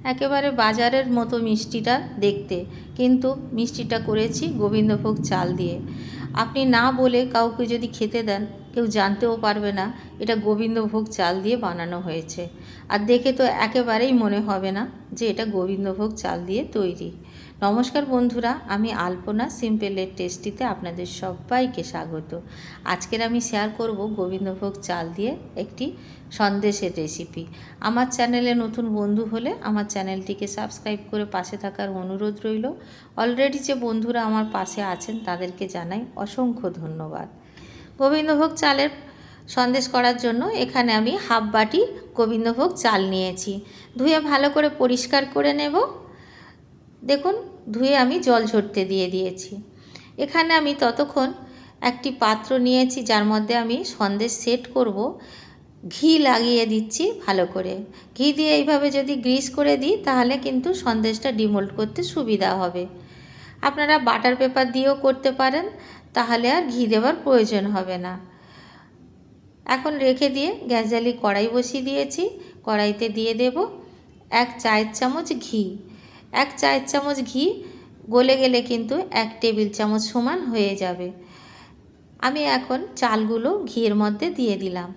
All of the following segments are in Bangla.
একেবারে বাজারের মতো মিষ্টিটা দেখতে, কিন্তু মিষ্টিটা করেছি গোবিন্দভোগ চাল দিয়ে। আপনি না বলে কাউকে যদি খেতে দেন, কেউ জানতেও পারবে না এটা গোবিন্দভোগ চাল দিয়ে বানানো হয়েছে। আর দেখে তো একেবারেই মনে হবে না যে এটা গোবিন্দভোগ চাল দিয়ে তৈরি। নমস্কার বন্ধুরা, আমি আলপনা সিম্পলের টেস্টিতে আপনাদের সবাইকে স্বাগত। আজকের আমি শেয়ার করব গোবিন্দভোগ চাল দিয়ে একটি সন্দেশের রেসিপি। আমার চ্যানেলে নতুন বন্ধু হলে আমার চ্যানেলটিকে সাবস্ক্রাইব করে পাশে থাকার অনুরোধ রইল। অলরেডি যে বন্ধুরা আমার পাশে আছেন তাদেরকে জানাই অসংখ্য ধন্যবাদ। গোবিন্দভোগ চালের সন্দেশ করার জন্য এখানে আমি হাফ বাটি গোবিন্দভোগ চাল নিয়েছি। ধুয়ে ভালো করে পরিষ্কার করে নেব। দেখুন, ধুয়ে আমি জল ঝরতে দিয়ে দিয়েছি। এখানে আমি ততক্ষণ একটি পাত্র নিয়েছি যার মধ্যে আমি সন্দেশ সেট করব। ঘি লাগিয়ে দিচ্ছি ভালো করে। ঘি দিয়ে এইভাবে যদি গ্রিস করে দিই তাহলে কিন্তু সন্দেশটা ডিমোল্ড করতে সুবিধা হবে। আপনারা বাটার পেপার দিয়েও করতে পারেন, তাহলে আর ঘি দেওয়ার প্রয়োজন হবে না। এখন রেখে দিয়ে গ্যাস জ্বালিয়ে কড়াই বসিয়ে দিয়েছি। কড়াইতে দিয়ে দেব 1 চায়ের চামচ ঘি। 1 চায়ের চামচ ঘি গলে গেলে কিন্তু 1 টেবিল চামচ সমান হয়ে যাবে। আমি এখন চালগুলো ঘিয়ের মধ্যে দিয়ে দিলাম।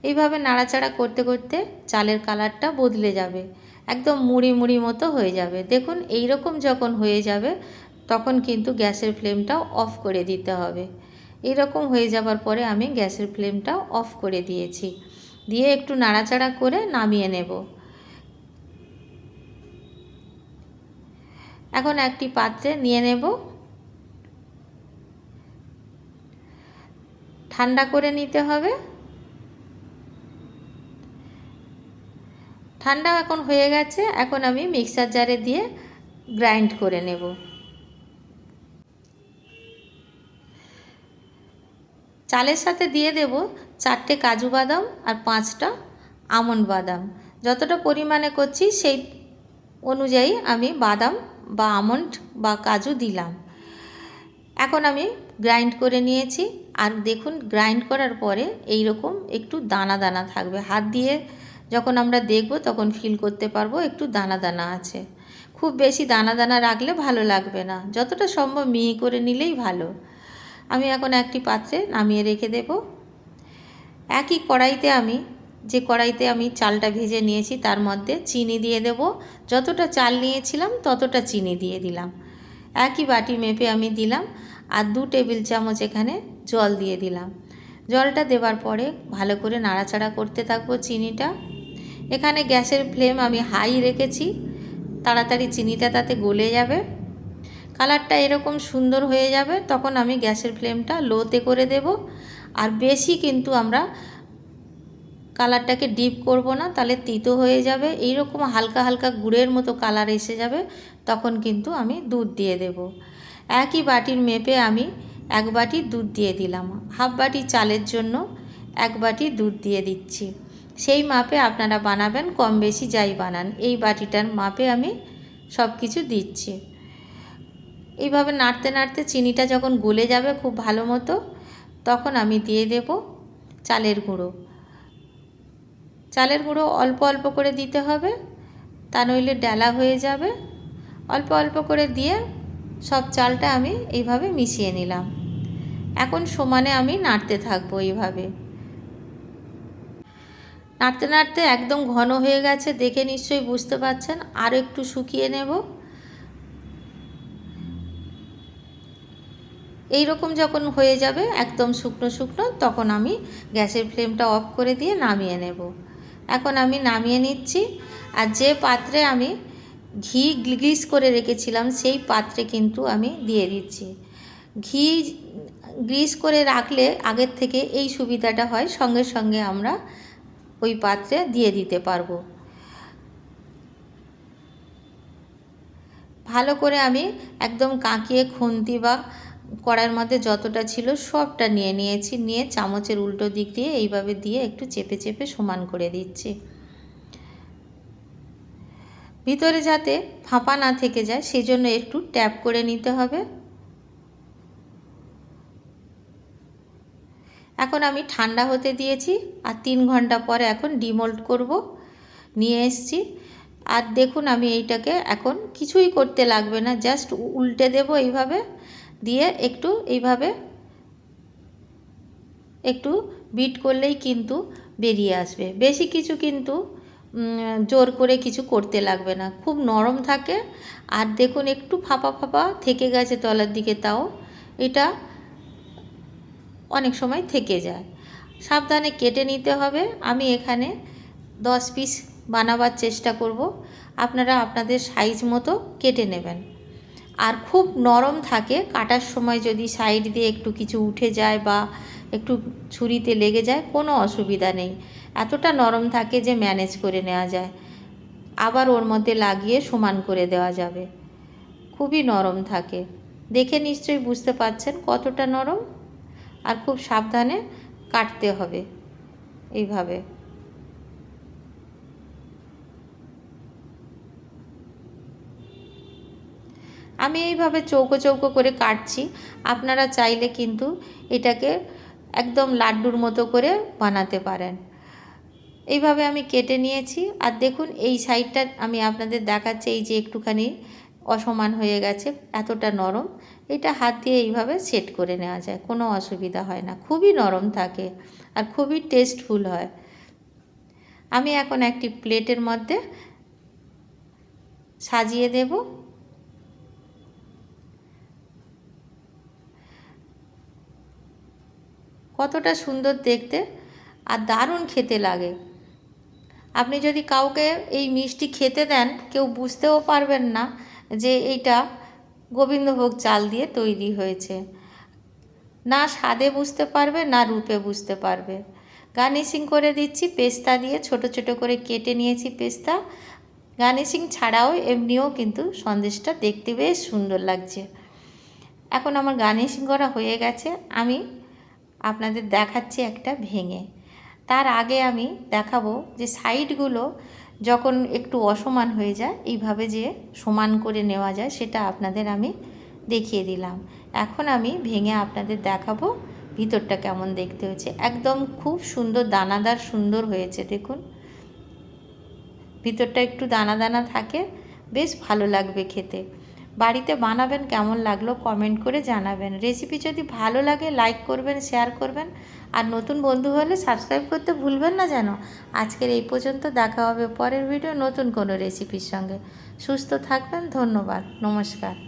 এইভাবে নাড়াচাড়া করতে করতে চালের কালারটা বদলে যাবে, একদম মুড়ি মুড়ি মতো হয়ে যাবে। দেখুন, এই রকম যখন হয়ে যাবে তখন কিন্তু গ্যাসের ফ্লেমটাও অফ করে দিতে হবে। এই রকম হয়ে যাবার পরে আমি গ্যাসের ফ্লেমটাও অফ করে দিয়েছি। দিয়ে একটু নাড়াচাড়া করে নামিয়ে নেব। এখন একটি পাত্রে নিয়ে নেব। ঠান্ডা করে নিতে হবে। ঠান্ডা এখন হয়ে গেছে। এখন আমি মিক্সার জারে দিয়ে গ্রাইন্ড করে নেব। চালের সাথে দিয়ে দেব 4টে কাজু বাদাম আর 5টা আমন্ড বাদাম। যতটা পরিমাণে করছি সেই অনুযায়ী আমি বাদাম বা আমন্ড বা কাজু দিলাম। এখন আমি গ্রাইন্ড করে নিয়েছি। আর দেখুন, গ্রাইন্ড করার পরে এই রকম একটু দানা দানা থাকবে। হাত দিয়ে যখন আমরা দেখব তখন ফিল করতে পারবো একটু দানা দানা আছে। খুব বেশি দানা দানা রাখলে ভালো লাগবে না, যতটা সম্ভব মিহি করে নিলেই ভালো। আমি এখন একটি পাত্রে নামিয়ে রেখে দেব। একই কড়াইতে যে কড়াইতে আমি চালটা ভেজে নিয়েছি তার মধ্যে চিনি দিয়ে দেব। যতটা চাল নিয়েছিলাম ততটা চিনি দিয়ে দিলাম। একই বাটি মেপে আমি দিলাম। আর 2 টেবিল চামচ এখানে জল দিয়ে দিলাম। জলটা দেওয়ার পরে ভালো করে নাড়াচাড়া করতে থাকবো চিনিটা। এখানে গ্যাসের ফ্লেম আমি হাই রেখেছি, তাড়াতাড়ি চিনিটা তাতে গলে যাবে। কালারটা এরকম সুন্দর হয়ে যাবে তখন আমি গ্যাসের ফ্লেমটা লোতে করে দেব। আর বেশি কিন্তু আমরা কালারটাকে ডিপ করব না, তাহলে তিতো হয়ে যাবে। এইরকম হালকা হালকা গুড়ের মতো কালার এসে যাবে তখন কিন্তু আমি দুধ দিয়ে দেব। একই বাটির মেপে আমি 1 বাটি দুধ দিয়ে দিলাম। হাফ বাটি চালের জন্য 1 বাটি দুধ দিয়ে দিচ্ছি। সেই মাপে আপনারা বানাবেন, কম বেশি যাই বানান। এই বাটিটার মাপে আমি সব কিছু দিচ্ছি। এইভাবে নাড়তে নাড়তে চিনিটা যখন গলে যাবে খুব ভালো মতো, তখন আমি দিয়ে দেব চালের গুঁড়ো। চালের গুঁড়ো অল্প অল্প করে দিতে হবে, তা নইলে ডালা হয়ে যাবে। অল্প অল্প করে দিয়ে সব চালটা আমি এইভাবে মিশিয়ে নিলাম। এখন সমানে আমি নাড়তে থাকবো। এইভাবে নাড়তে নাড়তে একদম ঘন হয়ে গেছে, দেখে নিশ্চয়ই বুঝতে পারছেন। আর একটু শুকিয়ে নেব। এই রকম যখন হয়ে যাবে একদম শুকনো শুকনো, তখন আমি গ্যাসের ফ্লেমটা অফ করে দিয়ে নামিয়ে নেব। এখন আমি নামিয়ে নিচ্ছি। আর যে পাত্রে আমি ঘি গ্রিস করে রেখেছিলাম সেই পাত্রে কিন্তু আমি দিয়ে দিচ্ছি। ঘি গ্রিস করে রাখলে আগের থেকে এই সুবিধাটা হয়, সঙ্গে সঙ্গে আমরা ওই পাত্রে দিয়ে দিতে পারবো। ভালো করে আমি একদম কাঁকিয়ে খুন্তি বা কড়াইয়ের মধ্যে যতটা ছিল সবটা নিয়ে নিয়েছি। নিয়ে চামচের উল্টো দিক দিয়ে এইভাবে দিয়ে একটু চেপে চেপে সমান করে দিচ্ছি। ভিতরে যাতে ফাঁপা না থেকে যায় সেই জন্য একটু ট্যাপ করে নিতে হবে। এখন আমি ঠান্ডা হতে দিয়েছি আর 3 ঘন্টা পরে এখন ডিমোল্ড করব। নিয়ে এসেছি। আর দেখুন আমি এইটাকে এখন কিছুই করতে লাগবে না, জাস্ট উল্টে দেব এইভাবে, দিয়ে একটু এইভাবে একটু বিট করলেই কিন্তু বেরিয়ে আসবে। বেশি কিছু কিন্তু জোর করে কিছু করতে লাগবে না, খুব নরম থাকে। আর দেখুন একটু ফাঁপা ফাঁপা থেকে গেছে তলার দিকে, তাও এটা অনেক সময় থেকে যায়। সাবধানে কেটে নিতে হবে। আমি এখানে 10 পিস বানাবার চেষ্টা করব, আপনারা আপনাদের সাইজ মতো কেটে নেবেন। আর খুব নরম থাকে, কাটার সময় যদি সাইড দিয়ে একটু কিছু উঠে যায় বা একটু ছুরিতে লেগে যায় কোনো অসুবিধা নেই, এতটা নরম থাকে যে ম্যানেজ করে নেওয়া যায়, আবার ওর মধ্যে লাগিয়ে সমান করে দেওয়া যাবে। খুবই নরম থাকে, দেখে নিশ্চয়ই বুঝতে পারছেন কতটা নরম। আর খুব সাবধানে কাটতে হবে এইভাবে। আমি এইভাবে চৌকো চৌকো করে কাটছি, আপনারা চাইলে কিন্তু এটাকে একদম লাড্ডুর মতো করে বানাতে পারেন। এইভাবে আমি কেটে নিয়েছি। আর দেখুন এই সাইডটা আমি আপনাদের দেখাচ্ছি, এই যে একটুখানি অসমান হয়ে গেছে, এতটা নরম। এটা হাত দিয়ে এইভাবে সেট করে নেওয়া যায়, কোনো অসুবিধা হয় না, খুবই নরম থাকে আর খুবই টেস্টফুল হয়। আমি এখন একটি প্লেটের মধ্যে সাজিয়ে দেব। কতটা সুন্দর দেখতে আর দারুণ খেতে লাগে। আপনি যদি কাউকে এই মিষ্টি খেতে দেন, কেউ বুঝতেও পারবেন না যে এইটা গোবিন্দভোগ চাল দিয়ে তৈরি হয়েছে। না স্বাদে বুঝতে পারবে, না রূপে বুঝতে পারবে। গার্নিশিং করে দিচ্ছি পেস্তা দিয়ে, ছোট ছোট করে কেটে নিয়েছি পেস্তা। গার্নিশিং ছাড়াও এমনিও কিন্তু সন্দেশটা দেখতে বেশ সুন্দর লাগছে। এখন আমার গার্নিশিং করা হয়ে গেছে, আমি আপনাদের দেখাচ্ছি একটা ভেঙে। তার আগে আমি দেখাবো যে সাইডগুলো যখন একটু অসমান হয়ে যায় এইভাবে যে সমান করে নেওয়া যায়, সেটা আপনাদের আমি দেখিয়ে দিলাম। এখন আমি ভেঙে আপনাদের দেখাবো ভিতরটা কেমন দেখতে হয়েছে। একদম খুব সুন্দর দানাদার সুন্দর হয়েছে, দেখুন ভিতরটা একটু দানা দানা থাকে, বেশ ভালো লাগবে খেতে। বাড়িতে বানাবেন, কেমন লাগলো কমেন্ট করে জানাবেন। রেসিপি যদি ভালো লাগে লাইক করবেন, শেয়ার করবেন, আর নতুন বন্ধু হলে সাবস্ক্রাইব করতে ভুলবেন না যেন। আজকের এই পর্যন্ত, দেখা হবে পরের ভিডিও নতুন কোনো রেসিপির সঙ্গে। সুস্থ থাকবেন, ধন্যবাদ, নমস্কার।